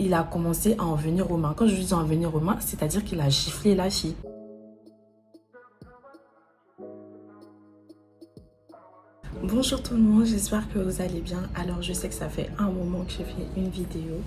il a commencé à en venir aux mains. Quand je dis en venir aux mains, c'est-à-dire qu'il a giflé la fille. Bonjour tout le monde, j'espère que vous allez bien. Alors je sais que ça fait un moment que j'ai fait une vidéo.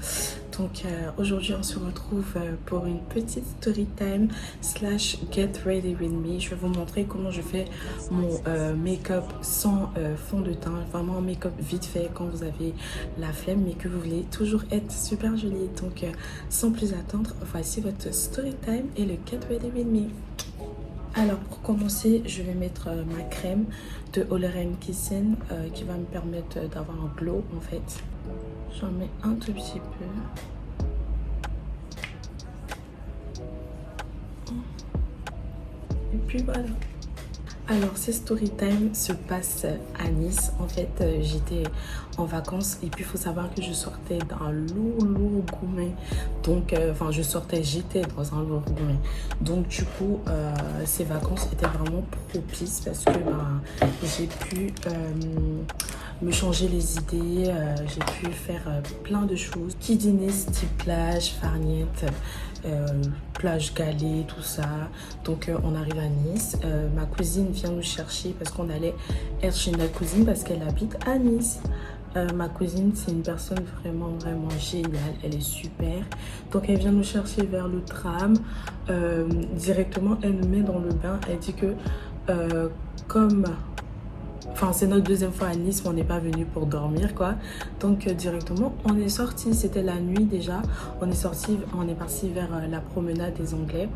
Donc aujourd'hui on se retrouve pour une petite story time slash get ready with me. Je vais vous montrer comment je fais mon make-up sans fond de teint. Vraiment un make-up vite fait quand vous avez la flemme mais que vous voulez toujours être super jolie. Donc sans plus attendre, voici votre story time et le get ready with me. Alors pour commencer, je vais mettre ma crème de Oleron Kissing qui va me permettre d'avoir un glow en fait. J'en mets un tout petit peu. Et puis voilà. Alors, ces story time se passent à Nice. En fait, j'étais en vacances et puis il faut savoir que je sortais d'un lourd gourmet. Donc, j'étais dans un lourd gourmet. Donc, du coup, ces vacances étaient vraiment propices parce que j'ai pu me changer les idées. J'ai pu faire plein de choses. Qui dit Nice, dit plage, farniente. Plage Galée, tout ça. Donc on arrive à Nice. Ma cousine vient nous chercher parce qu'on allait être chez notre cousine parce qu'elle habite à Nice. Ma cousine, c'est une personne vraiment géniale. Elle est super. Donc elle vient nous chercher vers le tram. Directement, elle nous met dans le bain. Elle dit que c'est notre deuxième fois à Nice, mais on n'est pas venu pour dormir, quoi. Donc, directement, on est sorti. C'était la nuit déjà. On est parti vers la promenade des Anglais.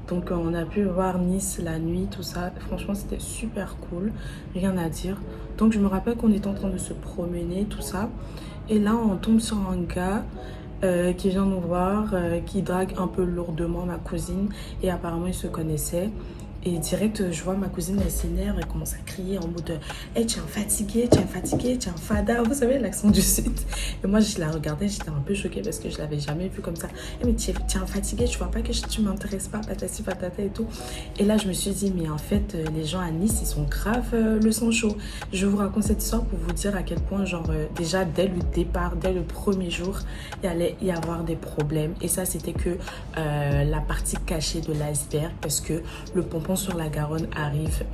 Donc, on a pu voir Nice la nuit, tout ça. Franchement, c'était super cool. Rien à dire. Donc, je me rappelle qu'on était en train de se promener, tout ça. Et là, on tombe sur un gars qui vient nous voir, qui drague un peu lourdement ma cousine. Et apparemment, ils se connaissaient. Et direct, je vois ma cousine, elle s'énerve, elle commence à crier en mode hey, tu es fatiguée, tu es un fada. Vous savez, l'accent du sud. Et moi, je la regardais, j'étais un peu choquée parce que je l'avais jamais vue comme ça. Hey, mais tu es fatiguée, tu vois pas que tu m'intéresses pas, patati patata et tout. Et là, je me suis dit, mais en fait, les gens à Nice, ils sont grave le sang chaud. Je vous raconte cette histoire pour vous dire à quel point, déjà, dès le départ, dès le premier jour, il allait y avoir des problèmes. Et ça, c'était que la partie cachée de l'iceberg parce que le pompon sur la Garonne arrive,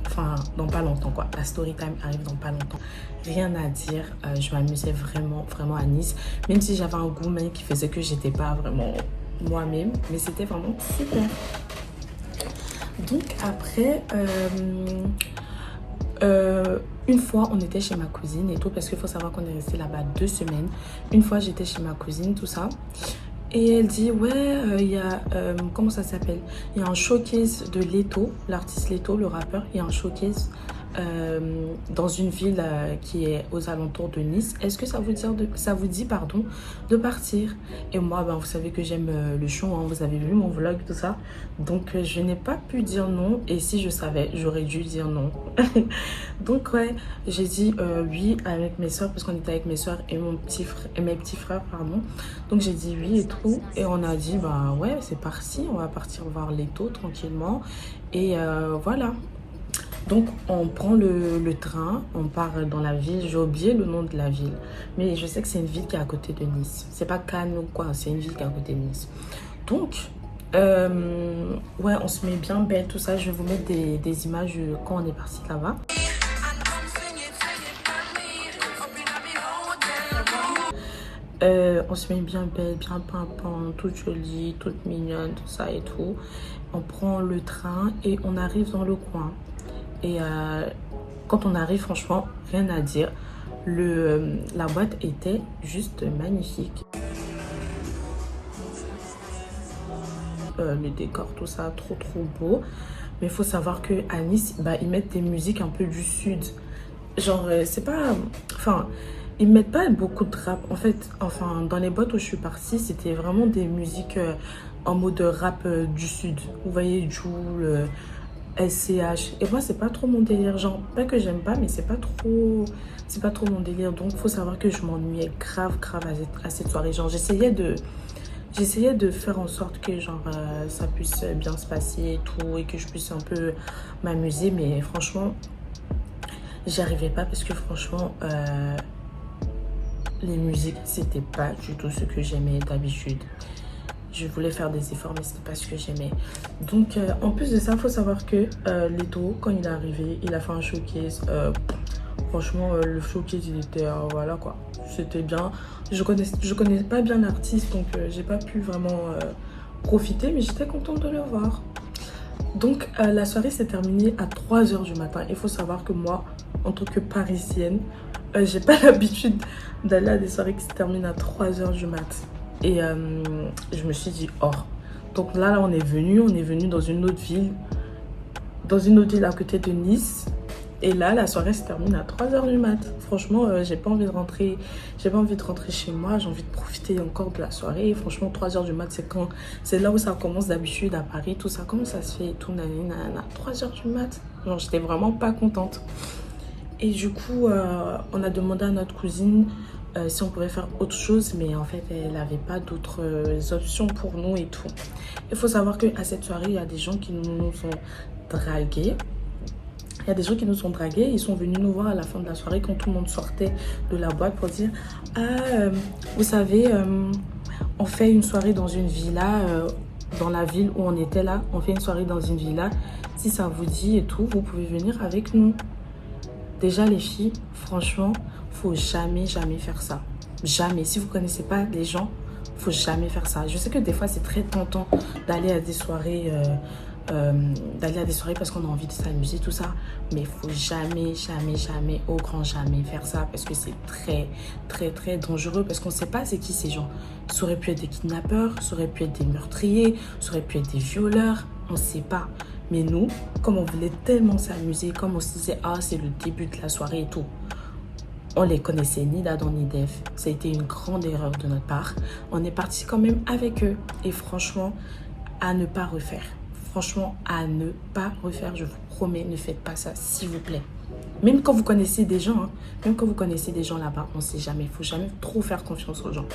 dans pas longtemps quoi. La story time arrive dans pas longtemps. Rien à dire, je m'amusais vraiment à Nice. Même si j'avais un goût qui faisait que j'étais pas vraiment moi-même, mais c'était vraiment super. Donc après, une fois on était chez ma cousine et tout, parce qu'il faut savoir qu'on est resté là-bas 2 semaines. Une fois j'étais chez ma cousine, tout ça. Et elle dit, ouais, il y a, comment ça s'appelle? Il y a un showcase de Leto, l'artiste Leto, le rappeur. Il y a un showcase dans une ville qui est aux alentours de Nice. Est-ce que ça vous dit de partir? Et moi, vous savez que j'aime le show, hein, vous avez vu mon vlog, tout ça. Donc, je n'ai pas pu dire non. Et si je savais, j'aurais dû dire non. Donc, ouais, j'ai dit oui avec mes soeurs, parce qu'on était avec mes soeurs et mes petits frères, pardon. Donc, j'ai dit oui et tout. Et on a dit, ouais, c'est parti. On va partir voir Leto tranquillement. Et voilà. Donc, on prend le train, on part dans la ville. J'ai oublié le nom de la ville. Mais je sais que c'est une ville qui est à côté de Nice. C'est pas Cannes ou quoi, c'est une ville qui est à côté de Nice. Donc, ouais, on se met bien belle, tout ça. Je vais vous mettre des images quand on est parti là-bas. On se met bien belle, bien pimpante, toute jolie, toute mignonne, tout ça et tout. On prend le train et on arrive dans le coin. Et quand on arrive, franchement, rien à dire. La boîte était juste magnifique. Le décor, tout ça, trop beau. Mais il faut savoir qu'à Nice, ils mettent des musiques un peu du sud. Genre, c'est pas... ils mettent pas beaucoup de rap. En fait, dans les boîtes où je suis partie, c'était vraiment des musiques en mode rap du sud. Vous voyez, Jul, SCH. Et moi, c'est pas trop mon délire. Genre, pas que j'aime pas, mais c'est pas trop mon délire. Donc, faut savoir que je m'ennuyais grave à cette soirée. Genre, j'essayais de faire en sorte que ça puisse bien se passer et tout, et que je puisse un peu m'amuser, mais franchement j'y arrivais pas parce que franchement les musiques, c'était pas du tout ce que j'aimais d'habitude. Je voulais faire des efforts, mais c'était pas ce que j'aimais. Donc, en plus de ça, il faut savoir que Leto, quand il est arrivé, il a fait un showcase. Franchement, le showcase, il était, voilà quoi, c'était bien. Je connais pas bien l'artiste, donc j'ai pas pu vraiment profiter, mais j'étais contente de le voir. Donc, la soirée s'est terminée à 3 h du matin. Il faut savoir que moi, en tant que Parisienne, j'ai pas l'habitude d'aller à des soirées qui se terminent à 3 h du mat. Et je me suis dit, oh. Donc là, on est venu dans une autre ville à côté de Nice. Et là, la soirée se termine à 3 h du mat. Franchement, j'ai pas envie de rentrer chez moi. J'ai envie de profiter encore de la soirée. Et franchement, 3 h du mat, c'est là où ça commence d'habitude à Paris. Tout ça, comment ça se fait et tout, nanana, 3 h du mat. Genre, j'étais vraiment pas contente. Et du coup, on a demandé à notre cousine si on pouvait faire autre chose. Mais en fait, elle n'avait pas d'autres options pour nous et tout. Il faut savoir qu'à cette soirée, il y a des gens qui nous ont dragués. Il y a des gens qui nous ont dragués, ils sont venus nous voir à la fin de la soirée quand tout le monde sortait de la boîte pour dire « Ah, vous savez, on fait une soirée dans une villa, dans la ville où on était là, on fait une soirée dans une villa. Si ça vous dit et tout, vous pouvez venir avec nous. » Déjà les filles, franchement, faut jamais faire ça. Jamais. Si vous connaissez pas les gens, faut jamais faire ça. Je sais que des fois c'est très tentant d'aller à des soirées... parce qu'on a envie de s'amuser, tout ça, mais il faut jamais, au grand jamais faire ça, parce que c'est très dangereux, parce qu'on ne sait pas c'est qui ces gens. Ça aurait pu être des kidnappeurs, ça aurait pu être des meurtriers, ça aurait pu être des violeurs, on ne sait pas. Mais nous, comme on voulait tellement s'amuser, comme on se disait, ah, c'est le début de la soirée et tout, on les connaissait ni d'Adam ni d'Ève. Ça a été une grande erreur de notre part. On est parti quand même avec eux, et franchement, à ne pas refaire. Franchement, à ne pas refaire, je vous promets, ne faites pas ça, s'il vous plaît. Même quand vous connaissez des gens, là-bas, on ne sait jamais. Il ne faut jamais trop faire confiance aux gens.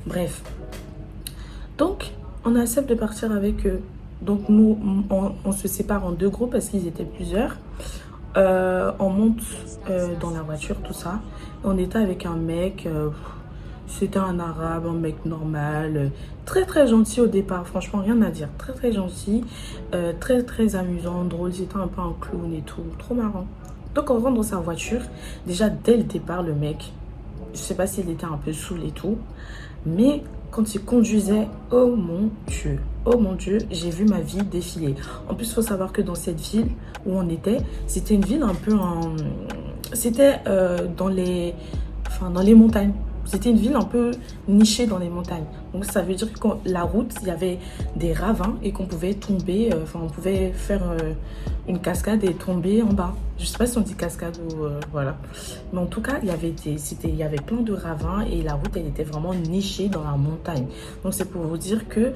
Bref. Donc, on accepte de partir avec eux. Donc, nous, on se sépare en 2 groupes parce qu'ils étaient plusieurs. On monte dans la voiture, tout ça. On était avec un mec... C'était un arabe, un mec normal, très gentil au départ, franchement rien à dire, très gentil, très amusant, drôle, c'était un peu un clown et tout, trop marrant. Donc on rentre dans sa voiture, déjà dès le départ le mec, je sais pas s'il était un peu saoul et tout, mais quand il conduisait, oh mon Dieu, j'ai vu ma vie défiler. En plus il faut savoir que dans cette ville où on était, c'était une ville un peu dans les montagnes. C'était une ville un peu nichée dans les montagnes. Donc ça veut dire que la route, il y avait des ravins et qu'on pouvait tomber, on pouvait faire une cascade et tomber en bas. Je sais pas si on dit cascade ou voilà. Mais en tout cas, il y avait plein de ravins et la route, elle était vraiment nichée dans la montagne. Donc c'est pour vous dire que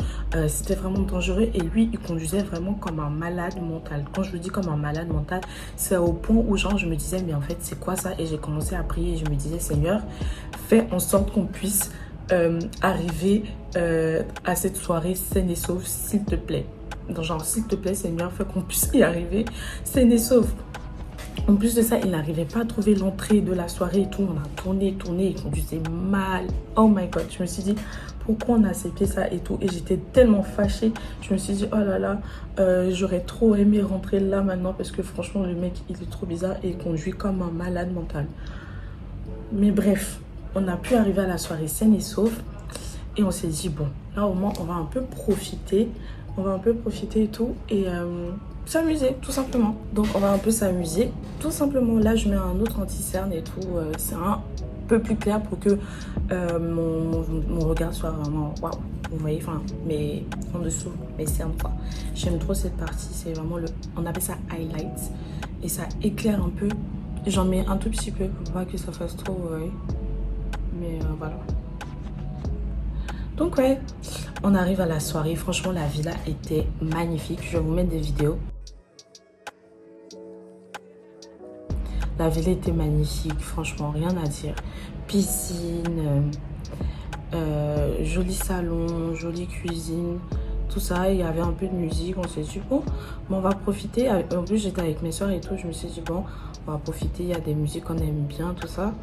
c'était vraiment dangereux et lui, il conduisait vraiment comme un malade mental. Quand je vous dis comme un malade mental, c'est au point où genre je me disais mais en fait c'est quoi ça? Et j'ai commencé à prier et je me disais Seigneur, fais en sorte qu'on puisse arriver à cette soirée saine et sauve, s'il te plaît. Donc genre s'il te plaît Seigneur, fais qu'on puisse y arriver saine et sauve. En plus de ça, il n'arrivait pas à trouver l'entrée de la soirée et tout. On a tourné, il conduisait mal. Oh my god, je me suis dit, pourquoi on a accepté ça et tout. Et j'étais tellement fâchée. Je me suis dit, oh là là, j'aurais trop aimé rentrer là maintenant parce que franchement, le mec, il est trop bizarre et il conduit comme un malade mental. Mais bref, on a pu arriver à la soirée saine et sauve. Et on s'est dit, bon, là au moins, on va un peu profiter. Et tout. Et s'amuser, tout simplement. Donc, on va un peu s'amuser, tout simplement. Là, je mets un autre anti-cerne et tout. C'est un peu plus clair pour que mon regard soit vraiment waouh. Vous voyez, enfin, mais en dessous, mes cernes, quoi. J'aime trop cette partie. C'est vraiment on appelle ça highlight. Et ça éclaire un peu. J'en mets un tout petit peu pour pas que ça fasse trop, ouais. Mais voilà. Donc ouais, on arrive à la soirée. Franchement, la villa était magnifique. Je vais vous mettre des vidéos. La villa était magnifique, franchement, rien à dire. Piscine, joli salon, jolie cuisine, tout ça. Il y avait un peu de musique. On s'est dit, bon, on va profiter. En plus, j'étais avec mes soeurs et tout. Je me suis dit, bon, on va profiter. Il y a des musiques qu'on aime bien, tout ça.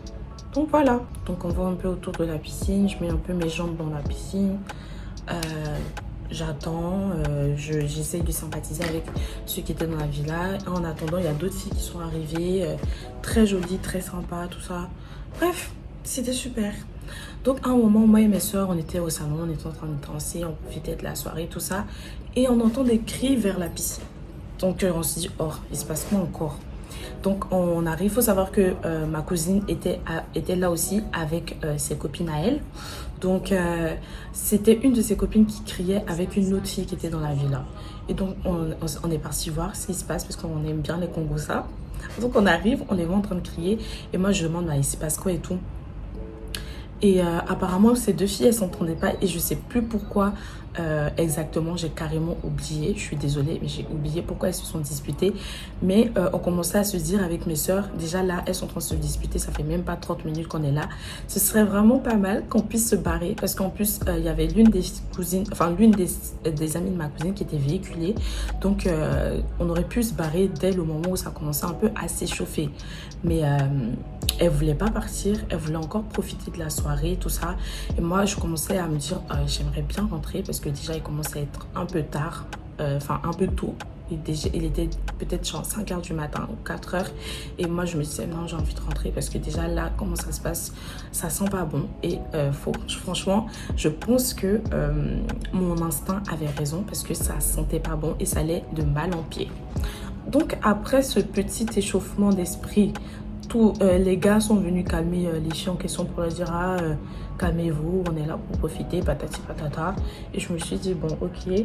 Donc voilà, donc on va un peu autour de la piscine, je mets un peu mes jambes dans la piscine, j'attends, j'essaye de sympathiser avec ceux qui étaient dans la villa. En attendant, il y a d'autres filles qui sont arrivées, très jolies, très sympas, tout ça. Bref, c'était super. Donc à un moment, moi et mes soeurs, on était au salon, on était en train de danser, on profitait de la soirée, tout ça. Et on entend des cris vers la piscine. Donc on se dit, oh, il se passe quoi encore? Donc on arrive, il faut savoir que ma cousine était là aussi avec ses copines à elle. Donc c'était une de ses copines qui criait avec une autre fille qui était dans la villa. Et donc on est parti voir ce qui se passe parce qu'on aime bien les Congosa. Donc on arrive, on les voit en train de crier et moi je demande, il se passe quoi et tout. Et apparemment, ces deux filles, elles s'entendaient pas et je sais plus pourquoi exactement. J'ai carrément oublié. Je suis désolée, mais j'ai oublié pourquoi elles se sont disputées. Mais on commençait à se dire avec mes soeurs, déjà là, elles sont en train de se disputer. Ça fait même pas 30 minutes qu'on est là. Ce serait vraiment pas mal qu'on puisse se barrer parce qu'en plus, il y avait l'une des cousines, enfin l'une des amies de ma cousine qui était véhiculée. Donc, on aurait pu se barrer dès le moment où ça commençait un peu à s'échauffer. Mais elle voulait pas partir. Elle voulait encore profiter de la soirée, tout ça. Et moi, je commençais à me dire, j'aimerais bien rentrer parce que déjà, il commençait à être un peu tard, enfin un peu tôt. Il était peut-être genre 5h du matin ou 4h. Et moi, je me disais, non, j'ai envie de rentrer parce que déjà là, comment ça se passe, ça sent pas bon. Et franchement, je pense que mon instinct avait raison parce que ça sentait pas bon et ça allait de mal en pis. Donc, après ce petit échauffement d'esprit, tous les gars sont venus calmer les filles en question pour leur dire, calmez-vous, on est là pour profiter, patati patata. Et je me suis dit, bon, ok,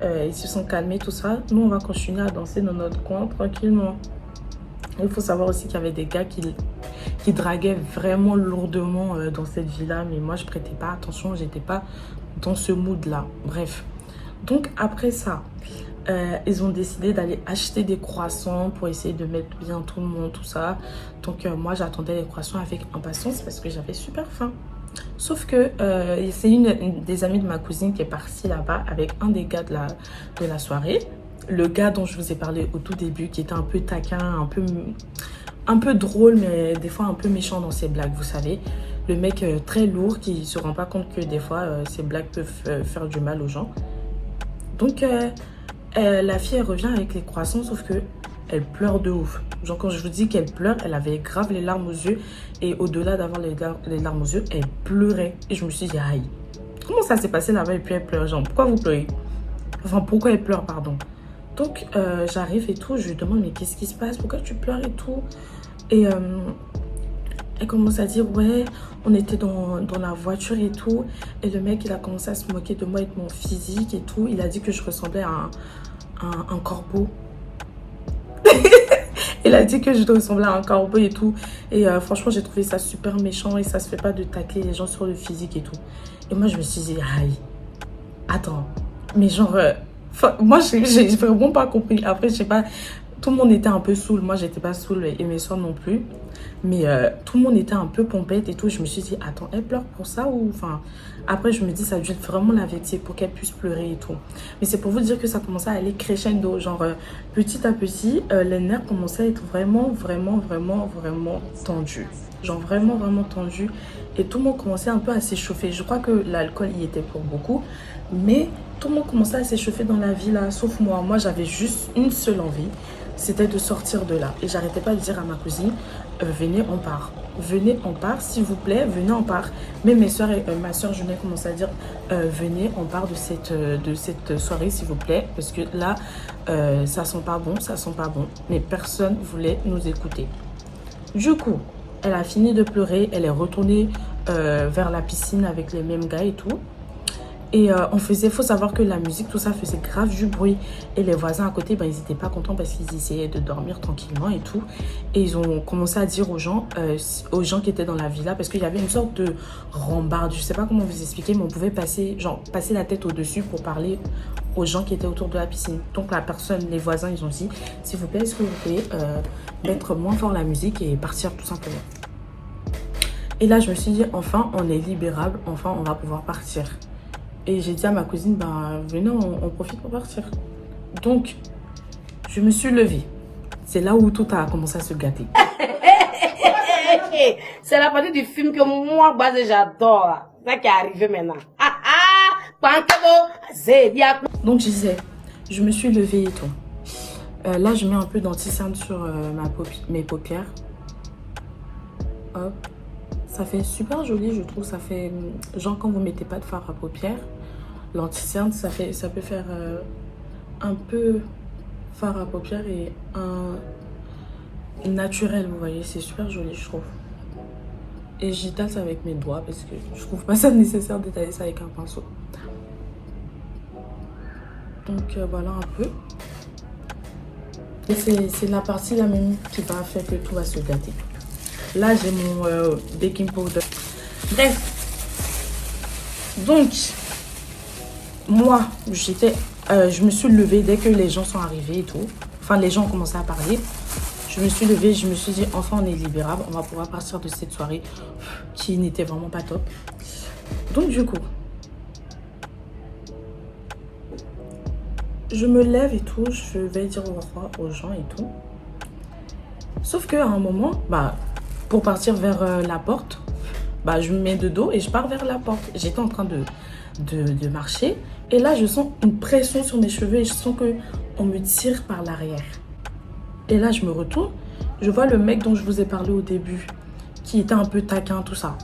ils se sont calmés, tout ça. Nous, on va continuer à danser dans notre coin tranquillement. Il faut savoir aussi qu'il y avait des gars qui draguaient vraiment lourdement dans cette villa. Mais moi, je prêtais pas attention, j'étais pas dans ce mood-là. Bref. Donc, après ça, ils ont décidé d'aller acheter des croissants pour essayer de mettre bien tout le monde, tout ça. Donc, moi, j'attendais les croissants avec impatience parce que j'avais super faim. Sauf que c'est une des amies de ma cousine qui est partie là-bas avec un des gars de la soirée. Le gars dont je vous ai parlé au tout début, qui était un peu taquin, un peu drôle, mais des fois un peu méchant dans ses blagues, vous savez. Le mec très lourd qui ne se rend pas compte que des fois, ses blagues peuvent faire du mal aux gens. Donc, la fille, elle revient avec les croissants, sauf que elle pleure de ouf. Genre, quand je vous dis qu'elle pleure, elle avait grave les larmes aux yeux. Et au-delà d'avoir les larmes aux yeux, elle pleurait. Et je me suis dit, aïe, comment ça s'est passé là-bas et puis elle pleure? Genre, pourquoi vous pleurez? Enfin, pourquoi elle pleure, pardon. Donc, j'arrive et tout, je lui demande, mais qu'est-ce qui se passe? Pourquoi tu pleures et tout? Et elle commence à dire, ouais, on était dans la voiture et tout. Et le mec, il a commencé à se moquer de moi avec mon physique et tout. Il a dit que je ressemblais à un corbeau. Il a dit que je ressemblais à un corbeau et tout. Et franchement, j'ai trouvé ça super méchant. Et ça se fait pas de tacler les gens sur le physique et tout. Et moi, je me suis dit, aïe, attends. Mais genre, moi, j'ai vraiment pas compris. Après, je sais pas, tout le monde était un peu saoul. Moi, j'étais pas saoul et mes soeurs non plus. Mais tout le monde était un peu pompette et tout. Je me suis dit, attends, elle pleure pour ça ou... Enfin, après, je me dis, ça a dû vraiment la vexer pour qu'elle puisse pleurer et tout. Mais c'est pour vous dire que ça commençait à aller crescendo. Genre, petit à petit, les nerfs commençaient à être vraiment tendus. Genre, vraiment tendus. Et tout le monde commençait un peu à s'échauffer. Je crois que l'alcool y était pour beaucoup. Mais tout le monde commençait à s'échauffer dans la villa, sauf moi. Moi, j'avais juste une seule envie. C'était de sortir de là. Et j'arrêtais pas de dire à ma cousine, venez, on part. Venez, on part, s'il vous plaît, venez, on part. Mais mes soeurs et ma soeur Juliette commençaient à dire, venez, on part de cette soirée, s'il vous plaît. Parce que là, ça sent pas bon, ça sent pas bon. Mais personne voulait nous écouter. Du coup, elle a fini de pleurer. Elle est retournée vers la piscine avec les mêmes gars et tout. Et faut savoir que la musique, tout ça faisait grave du bruit. Et les voisins à côté, ben, ils n'étaient pas contents parce qu'ils essayaient de dormir tranquillement et tout. Et ils ont commencé à dire aux gens qui étaient dans la villa, parce qu'il y avait une sorte de rambarde, je sais pas comment vous expliquer, mais on pouvait passer la tête au-dessus pour parler aux gens qui étaient autour de la piscine. Donc les voisins, ils ont dit, s'il vous plaît, est-ce que vous pouvez mettre moins fort la musique et partir tout simplement. Et là, je me suis dit, enfin, on est libérable, enfin, on va pouvoir partir. Et j'ai dit à ma cousine, ben, venez, on profite pour partir. Donc, je me suis levée. C'est là où tout a commencé à se gâter. C'est la partie du film que moi, j'adore. C'est ça qui est arrivé maintenant. Donc je disais, je me suis levée et tout. Là, je mets un peu d'anti-cerne sur mes paupières. Hop. Ça fait super joli, je trouve. Ça fait genre quand vous mettez pas de fard à paupières, l'anti-cerne, ça peut faire un peu fard à paupières et un naturel, vous voyez. C'est super joli, je trouve. Et j'étale ça avec mes doigts parce que je trouve pas ça nécessaire d'étaler ça avec un pinceau. Donc voilà un peu. Et c'est la partie là même qui va faire que tout va se gâter. Là j'ai mon baking powder. Bref. Donc moi je me suis levée dès que les gens sont arrivés et tout. Enfin les gens ont commencé à parler. Je me suis levée, je me suis dit enfin on est libérable. On va pouvoir partir de cette soirée qui n'était vraiment pas top. Donc du coup, je me lève et tout, je vais dire au revoir aux gens et tout. Sauf qu'à un moment, pour partir vers la porte, je me mets de dos et je pars vers la porte. J'étais en train de marcher et là, je sens une pression sur mes cheveux et je sens qu'on me tire par l'arrière. Et là, je me retourne, je vois le mec dont je vous ai parlé au début, qui était un peu taquin, tout ça.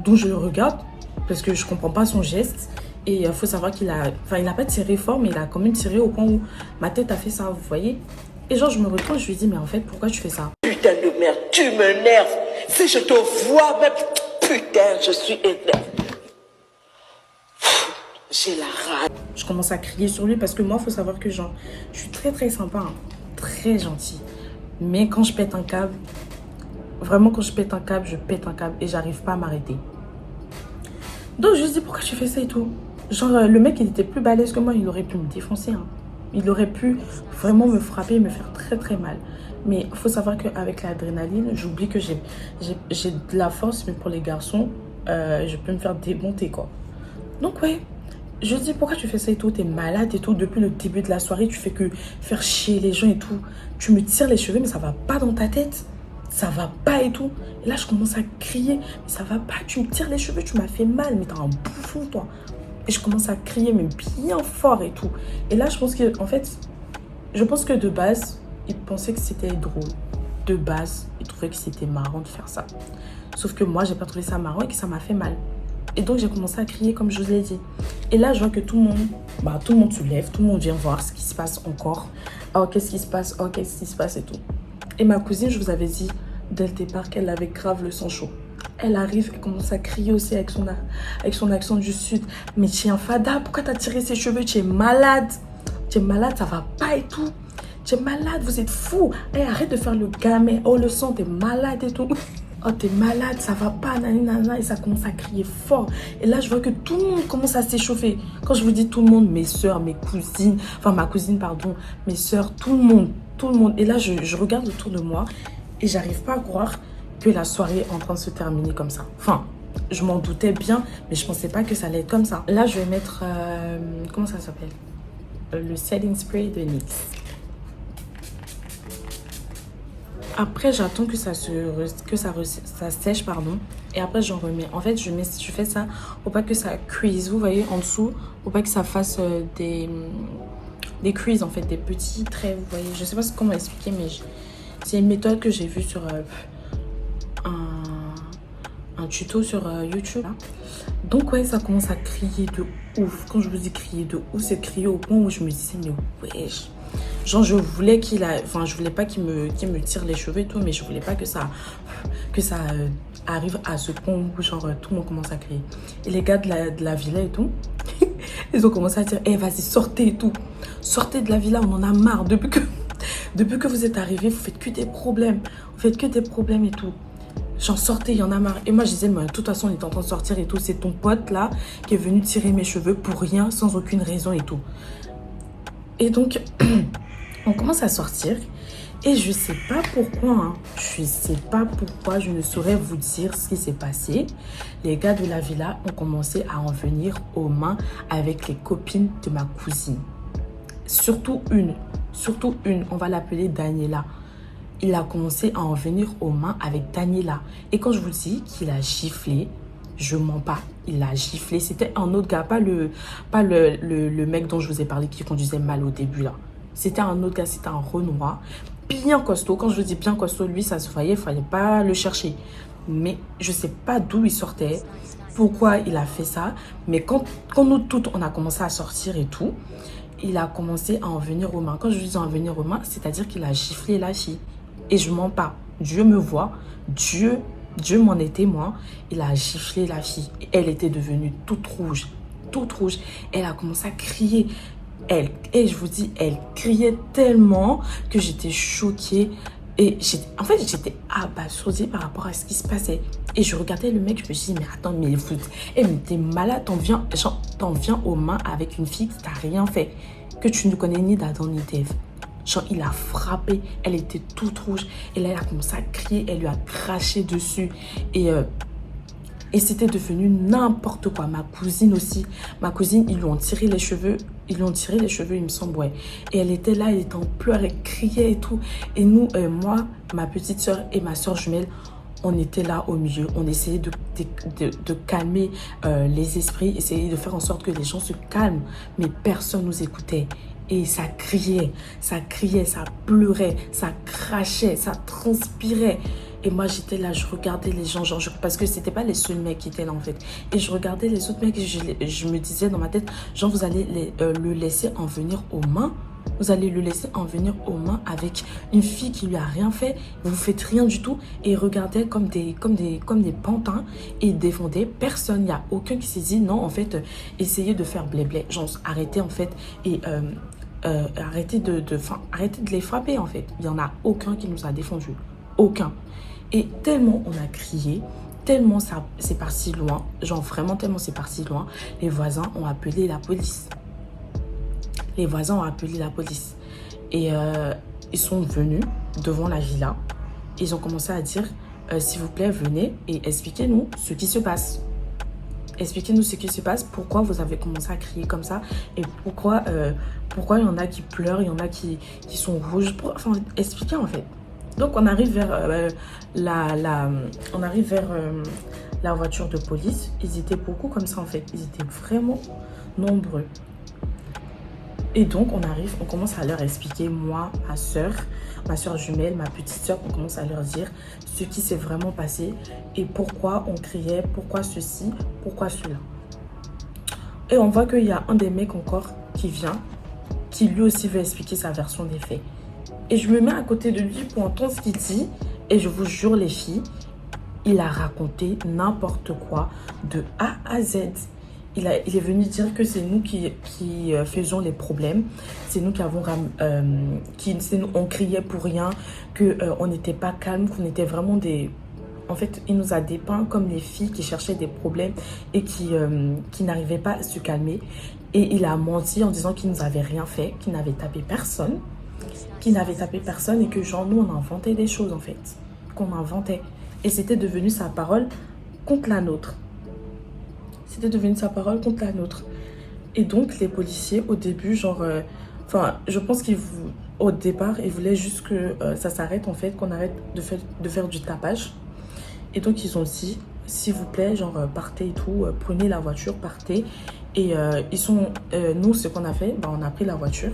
Donc, je le regarde parce que je comprends pas son geste. Et il faut savoir qu'il n'a pas tiré fort, mais il a quand même tiré au point où ma tête a fait ça, vous voyez. Et genre, je me retourne, je lui dis, mais en fait, pourquoi tu fais ça? Putain de merde, tu m'énerves. Si je te vois, même, putain, je suis énervé. J'ai la rage. Je commence à crier sur lui parce que moi, il faut savoir que genre, je suis très très sympa, hein, très gentil. Mais quand je pète un câble, vraiment quand je pète un câble, je pète un câble et j'arrive pas à m'arrêter. Donc je lui dis, pourquoi tu fais ça et tout? Genre, le mec, il était plus balèze que moi, il aurait pu me défoncer. Hein. Il aurait pu vraiment me frapper et me faire très très mal. Mais il faut savoir qu'avec l'adrénaline, j'oublie que j'ai de la force, mais pour les garçons, je peux me faire démonter, quoi. Donc ouais, je lui dis, pourquoi tu fais ça et tout? T'es malade et tout. Depuis le début de la soirée, tu fais que faire chier les gens et tout. Tu me tires les cheveux, mais ça va pas dans ta tête. Ça va pas et tout. Et là, je commence à crier. Mais ça va pas, tu me tires les cheveux, tu m'as fait mal. Mais t'es un bouffon, toi. Et je commence à crier, mais bien fort et tout. Et là, je pense que, en fait, de base, il pensait que c'était drôle. De base, il trouvait que c'était marrant de faire ça. Sauf que moi, j'ai pas trouvé ça marrant et que ça m'a fait mal. Et donc, j'ai commencé à crier comme je vous l'ai dit. Et là, je vois que tout le monde se lève, tout le monde vient voir ce qui se passe encore. Oh, qu'est-ce qui se passe? Oh, qu'est-ce qui se passe et tout. Et ma cousine, je vous avais dit dès le départ qu'elle avait grave le sang chaud. Elle arrive et commence à crier aussi avec son accent du sud. Mais tu es un fada, pourquoi t'as tiré ses cheveux? Tu es malade. Tu es malade, ça va pas et tout. Tu es malade, vous êtes fou. Hey, arrête de faire le gamin. Oh, le sang, t'es malade et tout. Oh, t'es malade, ça va pas, nanana. Et ça commence à crier fort. Et là, je vois que tout le monde commence à s'échauffer. Quand je vous dis tout le monde, mes soeurs, mes cousines, enfin ma cousine, pardon, mes soeurs, tout le monde. Et là, je regarde autour de moi et j'arrive pas à croire que la soirée est en train de se terminer comme ça. Enfin, je m'en doutais bien, mais je pensais pas que ça allait être comme ça. Là, je vais mettre, comment ça s'appelle? Le setting spray de NYX. Après, j'attends que ça sèche, pardon. Et après, j'en remets. En fait, je fais ça pour pas que ça cuise. Vous voyez, en dessous, pour pas que ça fasse des creases, en fait, des petits traits, vous voyez. Je sais pas comment expliquer, mais c'est une méthode que j'ai vue sur un tuto sur YouTube. Là. Donc, ouais, ça commence à crier de ouf. Quand je vous dis crier de ouf, c'est crier au point où je me disais, mais wesh. Genre, je voulais je voulais pas qu'il me tire les cheveux et tout, mais je voulais pas que ça arrive à ce point où, genre, tout le monde commence à crier. Et les gars de la villa et tout, ils ont commencé à dire, eh, vas-y, sortez et tout. Sortez de la villa, on en a marre. Depuis que vous êtes arrivés, vous faites que des problèmes. Vous faites que des problèmes et tout. J'en sortais, il y en a marre. Et moi, je disais, mais de toute façon, on est en train de sortir et tout. C'est ton pote, là, qui est venu tirer mes cheveux pour rien, sans aucune raison et tout. Et donc, on commence à sortir. Et je sais pas pourquoi, hein. Je sais pas pourquoi, je ne saurais vous dire ce qui s'est passé. Les gars de la villa ont commencé à en venir aux mains avec les copines de ma cousine. Surtout une, on va l'appeler Daniela. il a commencé à en venir aux mains avec Daniela. Et quand je vous dis qu'il a giflé, je mens pas, il a giflé. C'était un autre gars, pas le mec dont je vous ai parlé qui conduisait mal au début là. C'était un autre gars, c'était un Renoir, bien costaud. Quand je vous dis bien costaud, lui, ça se voyait, il fallait pas le chercher. Mais je sais pas d'où il sortait, pourquoi il a fait ça. Mais quand nous toutes, on a commencé à sortir et tout, il a commencé à en venir aux mains. Quand je dis en venir aux mains, c'est-à-dire qu'il a giflé la fille. Et je mens pas. Dieu me voit. Dieu m'en est témoin. Il a giflé la fille. Elle était devenue toute rouge. Toute rouge. Elle a commencé à crier. Et je vous dis, elle criait tellement que j'étais choquée. Et en fait, j'étais abasourdie par rapport à ce qui se passait. Et je regardais le mec, je me suis dit, mais attends, mais t'es malade, t'en viens aux mains avec une fille qui t'a rien fait, que tu ne connais ni d'Adam ni d'Ève. Genre, il a frappé, elle était toute rouge. Et là, elle a commencé à crier, elle lui a craché dessus. Et c'était devenu n'importe quoi. Ma cousine aussi. Ma cousine, ils lui ont tiré les cheveux. Il me semble, ouais. Et elle était là, elle était en pleurs, elle criait et tout. Et nous, moi, ma petite soeur et ma soeur jumelle, on était là au milieu. On essayait de calmer les esprits, essayer de faire en sorte que les gens se calment. Mais personne nous écoutait. Et ça criait, ça pleurait, ça crachait, ça transpirait. Et moi, j'étais là, je regardais les gens, genre, parce que c'était pas les seuls mecs qui étaient là, en fait. Et je regardais les autres mecs et je me disais dans ma tête, genre, vous allez le laisser en venir aux mains. Vous allez le laisser en venir aux mains avec une fille qui lui a rien fait. Vous faites rien du tout. Et ils regardaient comme des pantins et ils défendaient personne. Il n'y a aucun qui s'est dit, non, en fait, essayez de faire blé-blé. Genre, arrêtez, en fait, et arrêtez de les frapper, en fait. Il n'y en a aucun qui nous a défendu. Aucun. Et tellement on a crié, tellement ça c'est parti loin, genre vraiment tellement c'est parti loin, les voisins ont appelé la police. Et ils sont venus devant la villa. Ils ont commencé à dire, s'il vous plaît, venez et expliquez-nous ce qui se passe. Expliquez-nous ce qui se passe, pourquoi vous avez commencé à crier comme ça et pourquoi il y en a qui pleurent, il y en a qui sont rouges. Enfin, expliquez en fait. Donc on arrive vers la voiture de police. Ils étaient beaucoup comme ça en fait. Ils étaient vraiment nombreux. Et donc on commence à leur expliquer, moi, ma soeur jumelle, ma petite soeur, on commence à leur dire ce qui s'est vraiment passé et pourquoi on criait, pourquoi ceci, pourquoi cela. Et on voit qu'il y a un des mecs encore qui vient, qui lui aussi veut expliquer sa version des faits. Et je me mets à côté de lui pour entendre ce qu'il dit. Et je vous jure, les filles, il a raconté n'importe quoi de A à Z. Il est venu dire que c'est nous qui faisions les problèmes. C'est nous qui avons... on criait pour rien, qu'on n'était pas calme, qu'on était vraiment des... En fait, il nous a dépeint comme les filles qui cherchaient des problèmes et qui n'arrivaient pas à se calmer. Et il a menti en disant qu'il nous avait rien fait, qu'il n'avait tapé personne. Et que genre nous on inventait des choses en fait, qu'on inventait et c'était devenu sa parole contre la nôtre. Et donc les policiers au début genre je pense au départ ils voulaient juste que ça s'arrête en fait, qu'on arrête de faire du tapage. Et donc ils ont dit s'il vous plaît genre partez et tout, prenez la voiture, partez. Et nous ce qu'on a fait, on a pris la voiture.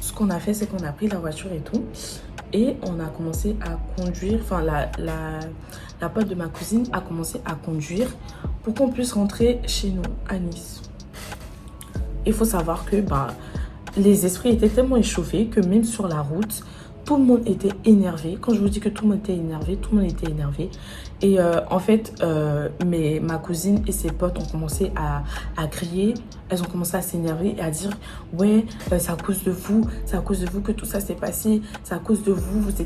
Ce qu'on a fait, c'est qu'on a pris la voiture et tout. Et on a commencé à conduire. Enfin, la pote de ma cousine a commencé à conduire pour qu'on puisse rentrer chez nous à Nice. Il faut savoir que les esprits étaient tellement échauffés que même sur la route, tout le monde était énervé. Quand je vous dis que tout le monde était énervé, tout le monde était énervé. Et en fait, ma cousine et ses potes ont commencé à crier. Elles ont commencé à s'énerver et à dire « Ouais, c'est à cause de vous que tout ça s'est passé. C'est à cause de vous, vous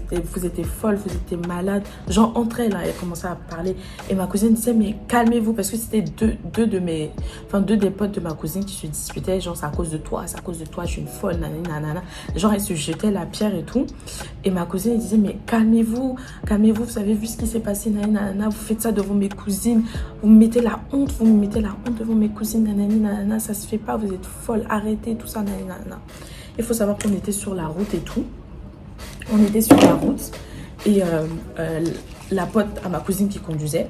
étiez folle, vous étiez malade. » Genre, entre elles, elles commençaient à parler. Et ma cousine disait « Mais calmez-vous » parce que c'était deux des potes de ma cousine qui se disputaient. Genre, c'est à cause de toi, je suis une folle, nanana. Genre, elles se jetaient la pierre et tout. Et ma cousine elle disait « Mais calmez-vous, vous avez vu ce qui s'est passé, nanana. Vous faites ça devant mes cousines. Vous me mettez la honte devant mes cousines, nanana. Ça se fait pas, vous êtes folle, arrêtez, tout ça, nanana. » Il faut savoir qu'on était sur la route et tout. On était sur la route Et la pote à ma cousine qui conduisait,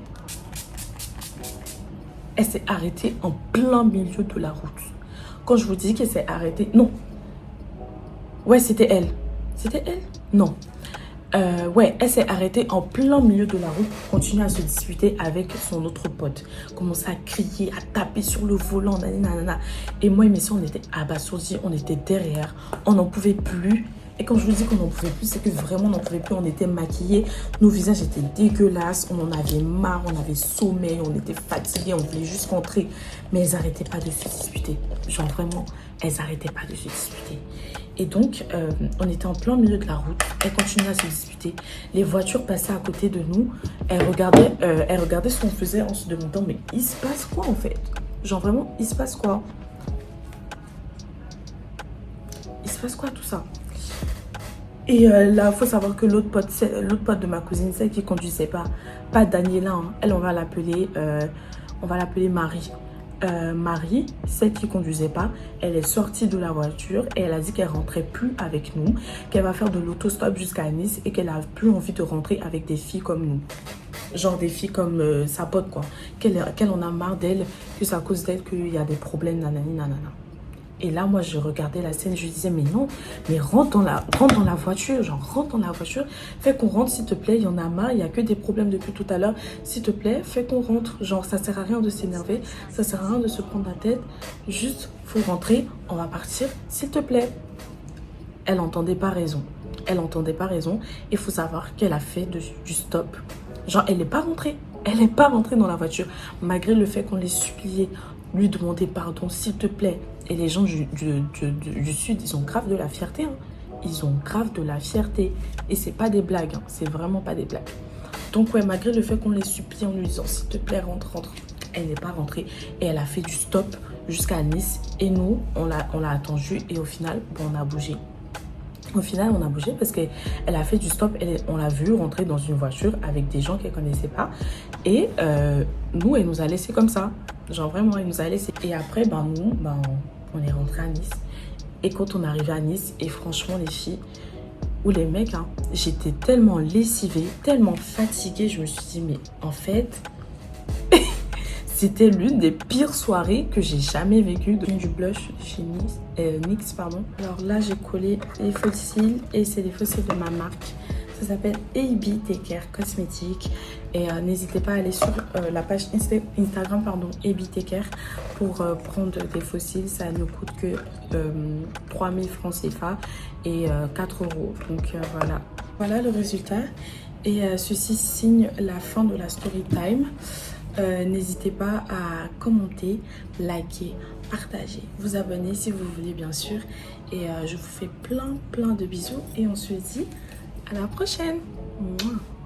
elle s'est arrêtée en plein milieu de la route. Quand je vous dis qu'elle s'est arrêtée... Non. Ouais, c'était elle. C'était elle? Non. Ouais, elle s'est arrêtée en plein milieu de la route pour continuer à se disputer avec son autre pote. Commençait à crier, à taper sur le volant, nanana. Et moi et mes soeurs, on était abasourdis, on était derrière, on n'en pouvait plus. Et quand je vous dis qu'on n'en pouvait plus, c'est que vraiment on n'en pouvait plus. On était maquillés, nos visages étaient dégueulasses, on en avait marre, on avait sommeil, on était fatigués, on voulait juste rentrer. Mais elles n'arrêtaient pas de se disputer. Genre vraiment, elles n'arrêtaient pas de se disputer. Et donc, on était en plein milieu de la route. Elles continuaient à se disputer. Les voitures passaient à côté de nous. Elles regardaient ce qu'on faisait en se demandant, mais il se passe quoi en fait? Genre vraiment, il se passe quoi? Il se passe quoi tout ça? Et là, il faut savoir que l'autre pote de ma cousine, celle qui conduisait pas Daniela, hein, elle, on va l'appeler Marie. Marie, celle qui conduisait pas, elle est sortie de la voiture et elle a dit qu'elle rentrait plus avec nous, qu'elle va faire de l'autostop jusqu'à Nice et qu'elle a plus envie de rentrer avec des filles comme nous. Genre des filles comme sa pote, quoi. Qu'elle en a marre d'elle, que c'est à cause d'elle qu'il y a des problèmes, nanani, nanana. Et là, moi, je regardais la scène, je disais, mais non, mais rentre dans la voiture, genre, rentre dans la voiture, fais qu'on rentre, s'il te plaît, il y en a marre, il n'y a que des problèmes depuis tout à l'heure, s'il te plaît, fais qu'on rentre, genre, ça sert à rien de s'énerver, ça sert à rien de se prendre la tête, juste, faut rentrer, on va partir, s'il te plaît. Elle n'entendait pas raison, il faut savoir qu'elle a fait du stop, genre, elle n'est pas rentrée dans la voiture, malgré le fait qu'on les suppliait, lui demander pardon, s'il te plaît. Et les gens du Sud, ils ont grave de la fierté. Hein. Ils ont grave de la fierté. Et c'est pas des blagues. Hein. C'est vraiment pas des blagues. Donc, ouais, malgré le fait qu'on les supplie en lui disant, s'il te plaît, rentre. Elle n'est pas rentrée. Et elle a fait du stop jusqu'à Nice. Et nous, on l'a attendue. Et au final, bon, on a bougé. Au final, on a bougé parce qu'elle a fait du stop. On l'a vue rentrer dans une voiture avec des gens qu'elle ne connaissait pas. Et nous, elle nous a laissé comme ça. Genre vraiment, elle nous a laissé. Et après, on est rentré à Nice. Et quand on est arrivé à Nice, et franchement, les filles ou les mecs, hein, j'étais tellement lessivée, tellement fatiguée. Je me suis dit, mais en fait, c'était l'une des pires soirées que j'ai jamais vécues. Du blush chez NYX, pardon. Alors là, j'ai collé les faux cils et c'est les faux cils de ma marque. Ça s'appelle AB Take Care Cosmétiques. Et n'hésitez pas à aller sur la page Instagram, AB Take Care pour prendre des faux cils. Ça ne coûte que 3000 francs CFA et 4 euros. Donc voilà. Voilà le résultat. Et ceci signe la fin de la story time. N'hésitez pas à commenter, liker, partager, vous abonner si vous voulez bien sûr. Et je vous fais plein de bisous et on se dit à la prochaine. Mouah.